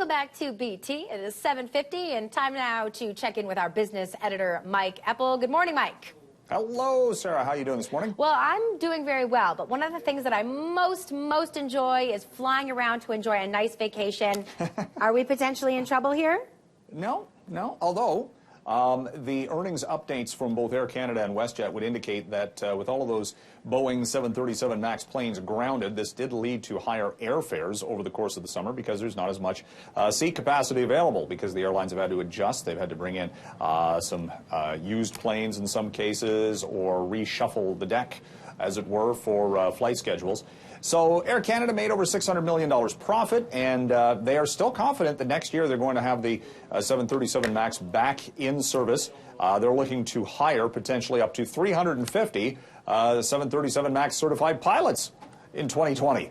Welcome back to BT. It is 7:50 and time now to check in with our business editor, Mike Epple. Good morning, Mike. Hello, Sarah. How are you doing this morning? Well, I'm doing very well, but one of the things that I most enjoy is flying around to enjoy a nice vacation. Are we potentially in trouble here? No. Although the earnings updates from both Air Canada and WestJet would indicate that with all of those Boeing 737 MAX planes grounded, this did lead to higher airfares over the course of the summer because there's not as much seat capacity available because the airlines have had to adjust. They've had to bring in some used planes in some cases or reshuffle the deck, as it were, for flight schedules. So Air Canada made over $600 million profit, and they are still confident that next year they're going to have the 737 MAX back in service. They're looking to hire potentially up to 350 737 MAX certified pilots in 2020.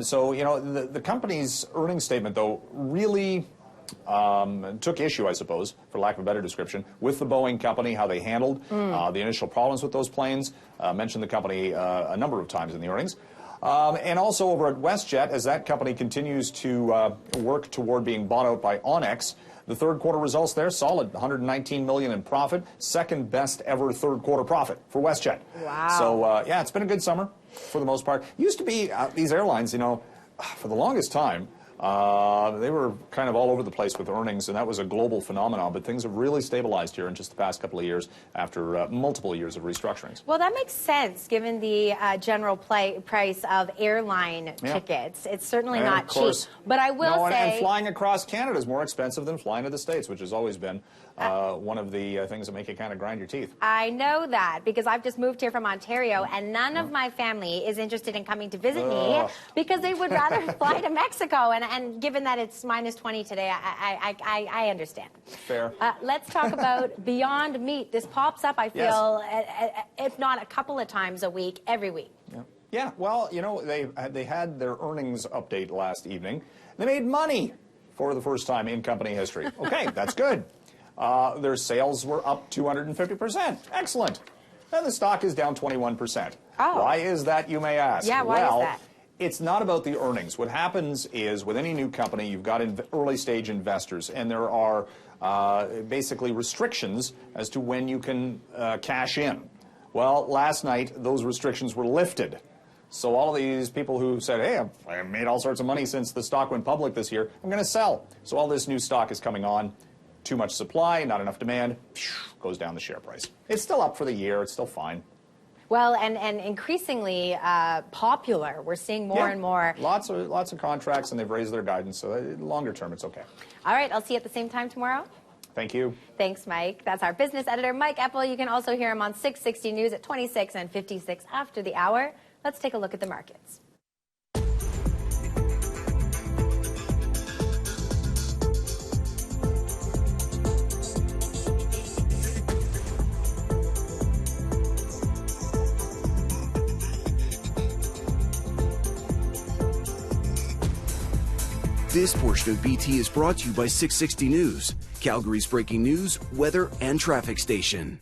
So, you know, the company's earnings statement, though, really took issue, I suppose, for lack of a better description, with the Boeing company, how they handled the initial problems with those planes. Mentioned the company a number of times in the earnings. And also over at WestJet, as that company continues to work toward being bought out by Onyx. The third quarter results there, solid, $119 million in profit, second best ever third quarter profit for WestJet. Wow. So, yeah, it's been a good summer for the most part. Used to be, these airlines, you know, for the longest time, they were kind of all over the place with earnings, and that was a global phenomenon. But things have really stabilized here in just the past couple of years after multiple years of restructurings. Well, that makes sense given the general price of airline tickets. It's certainly not cheap. But I will say... And flying across Canada is more expensive than flying to the States, which has always been one of the things that make you kind of grind your teeth. I know that because I've just moved here from Ontario, and none of my family is interested in coming to visit me because they would rather fly to Mexico. And given that it's minus 20 today, I understand. Fair. Let's talk about Beyond Meat. This pops up, I feel, if not a couple of times a week, every week. Yeah, well, you know, they had their earnings update last evening. They made money for the first time in company history. Okay, that's good. Their sales were up 250%. Excellent. And the stock is down 21%. Oh. Why is that, you may ask? Yeah, why is that? It's not about the earnings. What happens is with any new company, you've got early stage investors, and there are basically restrictions as to when you can cash in. Well, last night, those restrictions were lifted. So all of these people who said, hey, I've made all sorts of money since the stock went public this year, I'm going to sell. So all this new stock is coming on. Too much supply, not enough demand, goes down the share price. It's still up for the year. It's still fine. Well, and increasingly popular. We're seeing more and more. Lots of contracts, and they've raised their guidance, so longer term, it's okay. All right, I'll see you at the same time tomorrow. Thank you. Thanks, Mike. That's our business editor, Mike Epple. You can also hear him on 660 News at 26 and 56 after the hour. Let's take a look at the markets. This portion of BT is brought to you by 660 News, Calgary's breaking news, weather, and traffic station.